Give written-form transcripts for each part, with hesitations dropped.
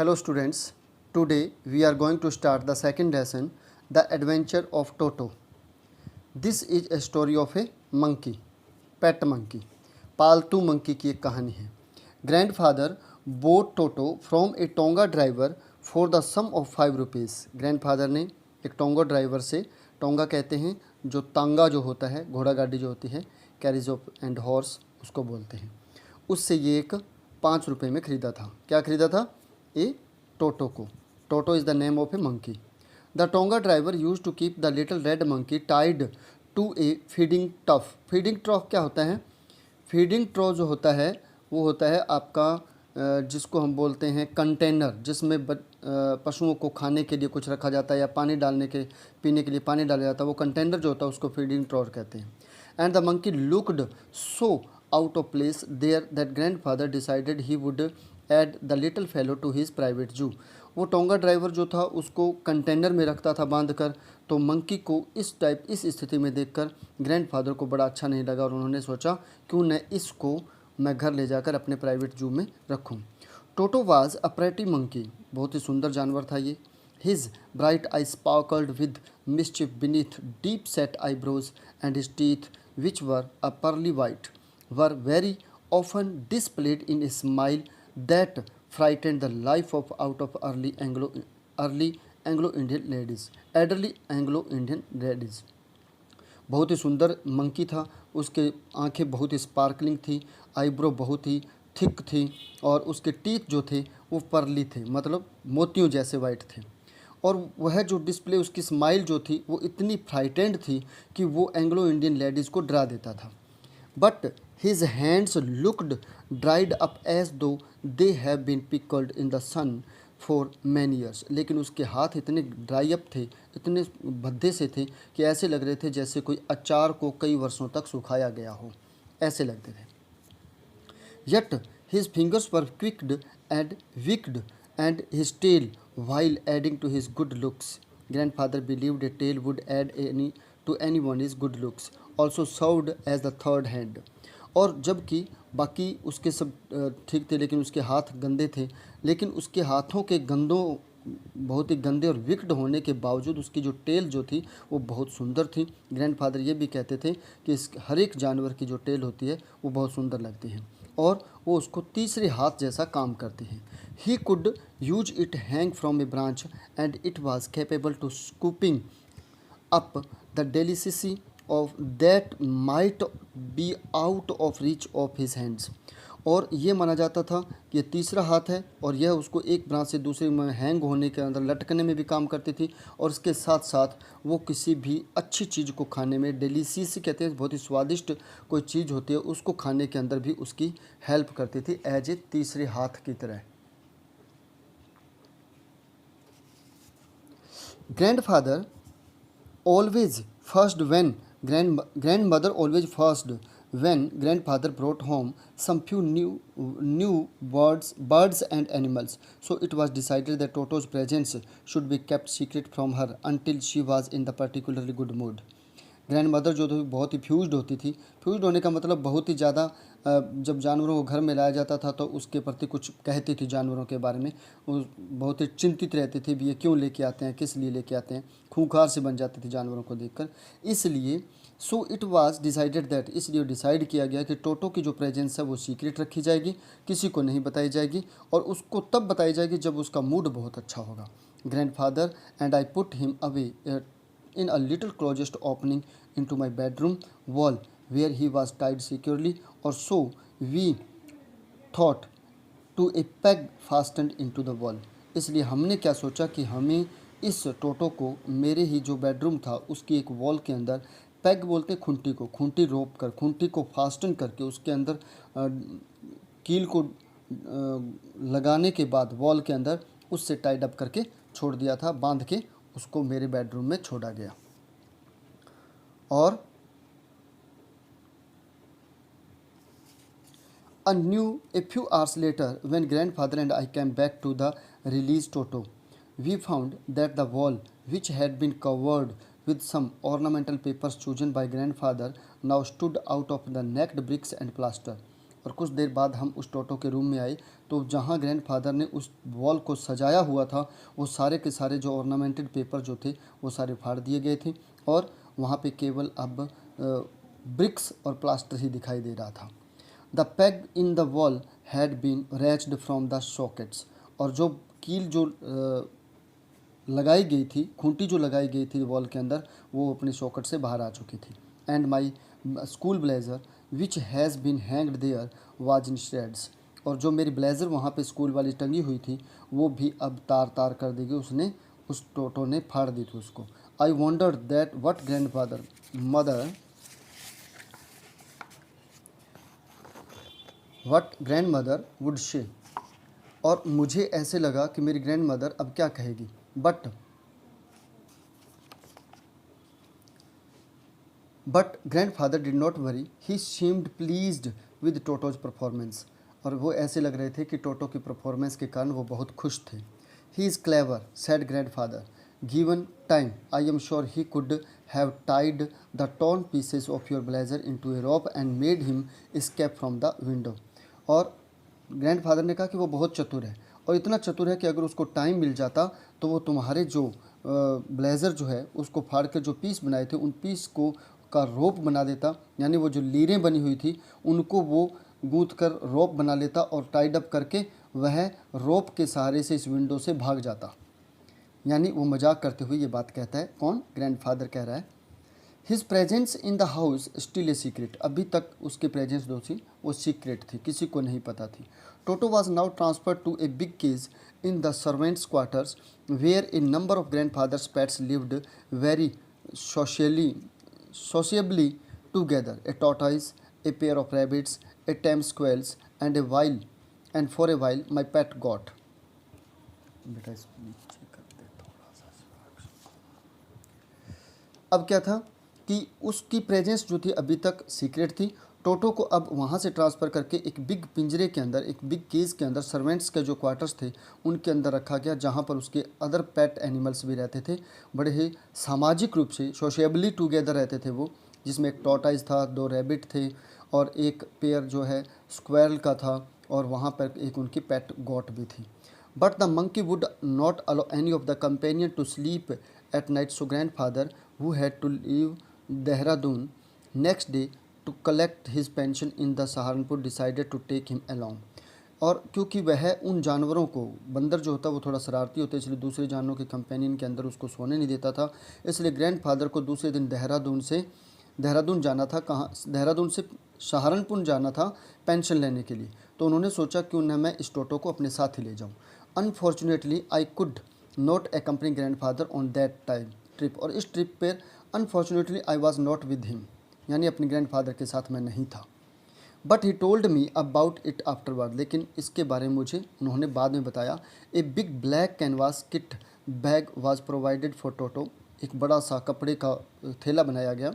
Hello students, today we are going to start the second lesson, The Adventure of Toto. This is a story of a monkey, pet monkey. पालतू monkey की एक कहानी है. Grandfather bought Toto from a Tonga driver for the sum of 5 rupees. Grandfather ने एक tonga driver से, टोंगा कहते हैं जो तांगा जो होता है, घोड़ा गाड़ी जो होती है, कैरिज ऑफ एंड हॉर्स उसको बोलते हैं, उससे ये एक 5 रुपये में ख़रीदा था. क्या ख़रीदा था? ए टोटो को. Toto is the name of a monkey. The tonga driver use to keep the little red monkey tied to a feeding trough. Feeding trough क्या होता है? फीडिंग ट्रॉफ जो होता है वो होता है आपका जिसको हम बोलते हैं कंटेनर, जिसमें पशुओं को खाने के लिए कुछ रखा जाता है या पानी डालने के पीने के लिए पानी डाला जाता है. वो कंटेनर जो होता है उसको फीडिंग ट्रॉफ कहते हैं. And the monkey looked so out of place there that grandfather decided he would add the little fellow to his private zoo. वो टोंगा ड्राइवर जो था उसको कंटेनर में रखता था बांध कर, तो मंकी को इस स्थिति में देखकर ग्रैंडफादर को बड़ा अच्छा नहीं लगा और उन्होंने सोचा क्यों न इसको मैं घर ले जाकर अपने प्राइवेट जू में रखूं. टोटो वाज अ प्रेटी मंकी. बहुत ही सुंदर जानवर था ये. His bright I sparkled with mischief beneath deep set eyebrows and his teeth which were a pearly white were very often displayed in a smile that frightened the life out of early Anglo-Indian ladies. Elderly Anglo-Indian ladies. बहुत ही सुंदर monkey था. उसके आंखें बहुत ही sparkling थी, eyebrow बहुत ही thick थी और उसके टीथ जो थे वो परली थे, मतलब मोतियों जैसे वाइट थे. और वह जो डिस्प्ले, उसकी स्माइल जो थी वो इतनी फ्राइटेंड थी कि वो एंग्लो इंडियन लेडीज़ को डरा देता था. But his hands looked dried up as though they have been pickled in the sun for many years. लेकिन उसके हाथ इतने ड्राई अप थे, इतने भद्दे से थे कि ऐसे लग रहे थे जैसे कोई अचार को कई वर्षों तक सुखाया गया हो, ऐसे लगते थे. Yet his fingers were quicked and wicked and his tail, while adding to his good looks. Grandfather believed a tail would add to anyone's good looks, also served as the third hand. और जबकि बाकी उसके सब ठीक थे लेकिन उसके हाथ गंदे थे, लेकिन उसके हाथों के गंदों, बहुत ही गंदे और विक्ड होने के बावजूद उसकी जो टेल जो थी वो बहुत सुंदर थी. ग्रैंडफादर ये भी कहते थे कि इस हर एक जानवर की जो टेल होती है वो बहुत सुंदर लगती है और वो उसको तीसरे हाथ जैसा काम करती है. He could use it hang from a branch and it was capable to scooping up the delicacy of that might be out of reach of his hands. और ये माना जाता था कि ये तीसरा हाथ है और यह उसको एक ब्रांच से दूसरे में हैंग होने के अंदर लटकने में भी काम करती थी और इसके साथ साथ वो किसी भी अच्छी चीज़ को खाने में, डेलिशियस कहते हैं, बहुत ही स्वादिष्ट कोई चीज़ होती है उसको खाने के अंदर भी उसकी हेल्प करती थी एज ए तीसरे हाथ की तरह. Grandfather always first when grandmother always first when grandfather brought home some few new birds and animals. So it was decided that Toto's presence should be kept secret from her until she was in the particularly good mood. Grand mother जो थी बहुत ही fused होती थी. Fused होने का मतलब बहुत ही ज़्यादा, जब जानवरों को घर में लाया जाता था तो उसके प्रति कुछ कहती थी जानवरों के बारे में. वो बहुत ही चिंतित रहती थी भी ये क्यों लेके आते हैं, किस लिए लेके आते हैं, खूंखार से बन जाती थी जानवरों को देखकर. इसलिए so it was decided that, इसलिए डिसाइड किया गया कि टोटो की जो प्रेजेंस है वो सीक्रेट रखी जाएगी, किसी को नहीं बताई जाएगी और उसको तब बताई जाएगी जब उसका मूड बहुत अच्छा होगा. Grandfather and I put him away in a little closest opening into my bedroom wall where he was tied securely, or so we thought, to a peg fastened into the wall. इसलिए हमने क्या सोचा कि हमें इस टोटो को मेरे ही जो बेडरूम था उसकी एक वॉल के अंदर, पैग बोलते हैं खुंटी को, खुंटी रोप कर, खुंटी को फास्टन करके उसके अंदर कील को लगाने के बाद वॉल के अंदर उससे टाइड अप करके छोड़ दिया था, बांध के उसको मेरे बेडरूम में छोड़ा गया. और a few hours later when grandfather and I came back to the released Toto, we found that the wall, which had been covered with some ornamental papers chosen by grandfather, now stood out of the naked bricks and plaster. और कुछ देर बाद हम उस टोटो के room में आए तो जहाँ ग्रैंडफादर ने उस वॉल को सजाया हुआ था वो सारे के सारे जो ऑर्नामेंटेड पेपर जो थे वो सारे फाड़ दिए गए थे और वहाँ पे केवल अब ब्रिक्स और प्लास्टर ही दिखाई दे रहा था। The peg in the wall had been wrenched from the sockets, और जो कील जो लगाई गई थी, खूंटी जो लगाई गई थी वॉल के अंदर, वो अपने सॉकेट से बाहर आ चुकी थी। And my school blazer which has been hanged there was in shreds, और जो मेरी ब्लेज़र वहाँ पे स्कूल वाली टंगी हुई थी वो भी अब तार तार कर दी गई, उसने उस टोटो ने फाड़ दी थी उसको। I wonder that what grandfather mother what grand mother would say, और मुझे ऐसे लगा कि मेरी ग्रैंड मदर अब क्या कहेगी। But grandfather did not worry, he seemed pleased with टोटोज performance, और वो ऐसे लग रहे थे कि टोटो की परफॉर्मेंस के कारण वो बहुत खुश थे। He is clever said grandfather, given time I am sure he could have tied the torn pieces of your blazer into A rope and made him escape from the window. और grandfather ने कहा कि वो बहुत चतुर है, और इतना चतुर है कि अगर उसको टाइम मिल जाता तो वो तुम्हारे जो ब्लेज़र जो है उसको फाड़ कर जो पीस बनाए थे उन पीस को का रोप बना देता, यानी वो जो लीरें बनी हुई थी उनको वो गूंथ कर रोप बना लेता और टाइड अप करके वह रोप के सहारे से इस विंडो से भाग जाता। यानी वो मजाक करते हुए ये बात कहता है, कौन? ग्रैंडफादर कह रहा है। His presence in the house still a secret, अभी तक उसकी प्रेजेंस जो थी वो सीक्रेट थी, किसी को नहीं पता थी। Toto was now transferred to a big cage in the servants' quarters where a number of grandfather's pets lived very sociably together, a tortoise, a pair of rabbits, a tame squirrels, and for a while my pet got। बेटा इस नीचे कर दे थोड़ा सा। अब क्या था कि उसकी प्रेजेंस जो थी अभी तक सीक्रेट थी। टोटो को अब वहाँ से ट्रांसफ़र करके एक बिग पिंजरे के अंदर, एक बिग केज के अंदर सर्वेंट्स के जो क्वार्टर्स थे उनके अंदर रखा गया, जहाँ पर उसके अदर पेट एनिमल्स भी रहते थे। बड़े ही सामाजिक रूप से सोशेबली टुगेदर रहते थे वो, जिसमें एक टॉर्टाइज था, 2 रैबिट थे और एक पेयर जो है स्क्वेरल का था, और वहाँ पर एक उनकी पेट गॉट भी थी। But the monkey would not allow any of the companion to sleep at night, so grandfather who had to leave Dehradun next day to collect his pension in the Saharanpur decided to take him along. और क्योंकि वह उन जानवरों को, बंदर जो होता है वो थोड़ा शरारती होता है, इसलिए दूसरे जानवरों के कंपेनियन के अंदर उसको सोने नहीं देता था, इसलिए ग्रैंडफादर को दूसरे दिन देहरादून जाना था। कहाँ? देहरादून से सहारनपुर जाना था पेंशन लेने के लिए। तो उन्होंने सोचा क्यों न मैं इस टोटो को अपने साथ ही ले जाऊँ। Unfortunately I could not accompany grandfather on that trip, और इस ट्रिप पर unfortunately I was not with him, यानी अपने ग्रैंडफादर के साथ मैं नहीं था। But he told me about it afterward, लेकिन इसके बारे में मुझे उन्होंने बाद में बताया। A big black canvas kit bag was provided for Toto, एक बड़ा सा कपड़े का थैला बनाया गया।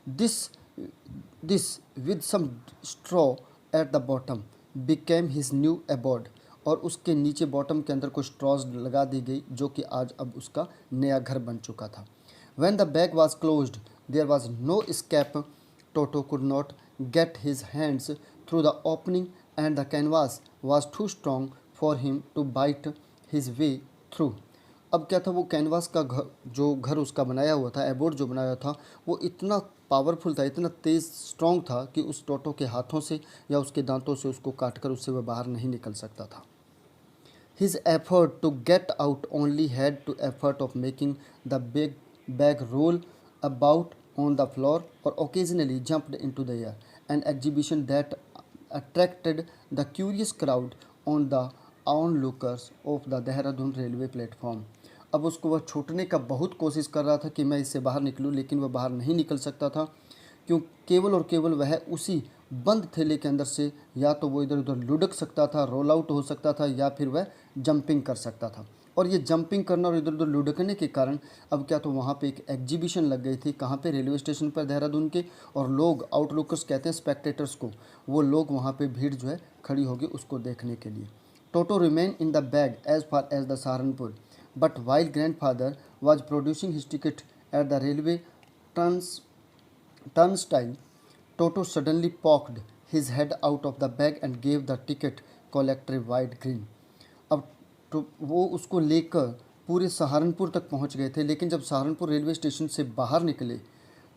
This with some straw at the bottom became his new abode, और उसके नीचे बॉटम के अंदर कुछ स्ट्रॉज लगा दी गई, जो कि आज अब उसका नया घर बन चुका था। When the bag was closed, there was no escape. Toto could not get his hands through the opening, and the canvas was too strong for him to bite his way through. अब क्या था, वो canvas का घर उसका बनाया हुआ था, एबोर्ड जो बनाया था, वो इतना पावरफुल था, इतना तेज़ स्ट्रॉन्ग था कि उस टोटो के हाथों से या उसके दांतों से उसको काटकर उससे वह बाहर नहीं निकल सकता था। His effort to get out only had to effort of making the bag roll about on the floor or occasionally jumped into the air, an exhibition that attracted the curious crowd on the onlookers of the Dehradun railway platform। अब उसको वह छूटने का बहुत कोशिश कर रहा था कि मैं इससे बाहर निकलूं, लेकिन वह बाहर नहीं निकल सकता था, क्यों? केवल और केवल वह उसी बंद थैले के अंदर से या तो वो इधर उधर लुढ़क सकता था, रोल आउट हो सकता था, या फिर वह जंपिंग कर सकता था। और ये जंपिंग करना और इधर उधर लुढ़कने के कारण अब क्या, तो वहाँ पे एक एग्जीबिशन लग गई थी। कहाँ पे? रेलवे स्टेशन पर देहरादून के। और लोग, आउटलुकर्स कहते हैं स्पेक्टेटर्स को, वो लोग वहाँ पे भीड़ जो है खड़ी होगी उसको देखने के लिए। Toto remain in the bag as far as the Saharanpur, but while grandfather was producing his ticket at the railway turnstile, Toto suddenly poked his head out of the bag and gave the ticket collector a wide grin. अब तो वो उसको लेकर पूरे सहारनपुर तक पहुंच गए थे, लेकिन जब सहारनपुर रेलवे स्टेशन से बाहर निकले,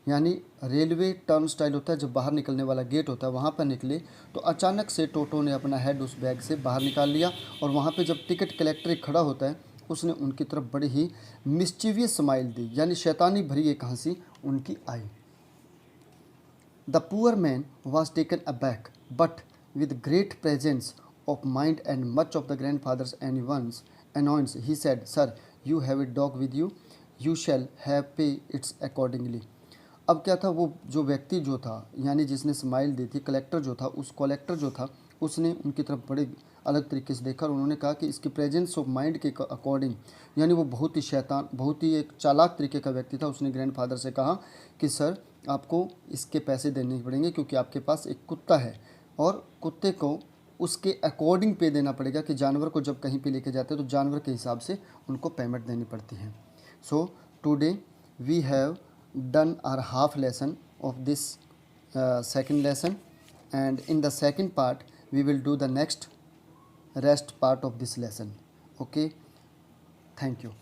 यानी रेलवे टर्न स्टाइल होता है जब बाहर निकलने वाला गेट होता है वहाँ पर निकले, तो अचानक से टोटो ने अपना हेड उस बैग से बाहर निकाल लिया और वहाँ पे जब टिकट कलेक्टर खड़ा होता है उसने उनकी तरफ बड़ी ही मिस्चीवियस स्माइल दी, यानी शैतानी भरी एक हंसी उनकी आई। The poor man was taken aback but with great presence of mind and much of the grandfather's annoyance, he said, "Sir, you have a dog with you. You shall have pay its accordingly." अब क्या था, वो जो व्यक्ति जो था, यानी जिसने स्माइल दी थी, कलेक्टर जो था, उस कलेक्टर जो था उसने उनकी तरफ बड़े अलग तरीके से देखा और उन्होंने कहा कि इसकी प्रेजेंस ऑफ माइंड के अकॉर्डिंग, यानी वो बहुत ही शैतान, बहुत ही एक चालाक तरीके का व्यक्ति था। उसने ग्रैंडफादर से कहा कि सर, आपको इसके पैसे देने पड़ेंगे क्योंकि आपके पास एक कुत्ता है और कुत्ते को उसके अकॉर्डिंग पे देना पड़ेगा कि जानवर को जब कहीं पे लेके जाते हैं तो जानवर के हिसाब से उनको पेमेंट देनी पड़ती है। So today we have done our half lesson of this second lesson, and in the second part we will do the next rest part of this lesson. Okay, thank you.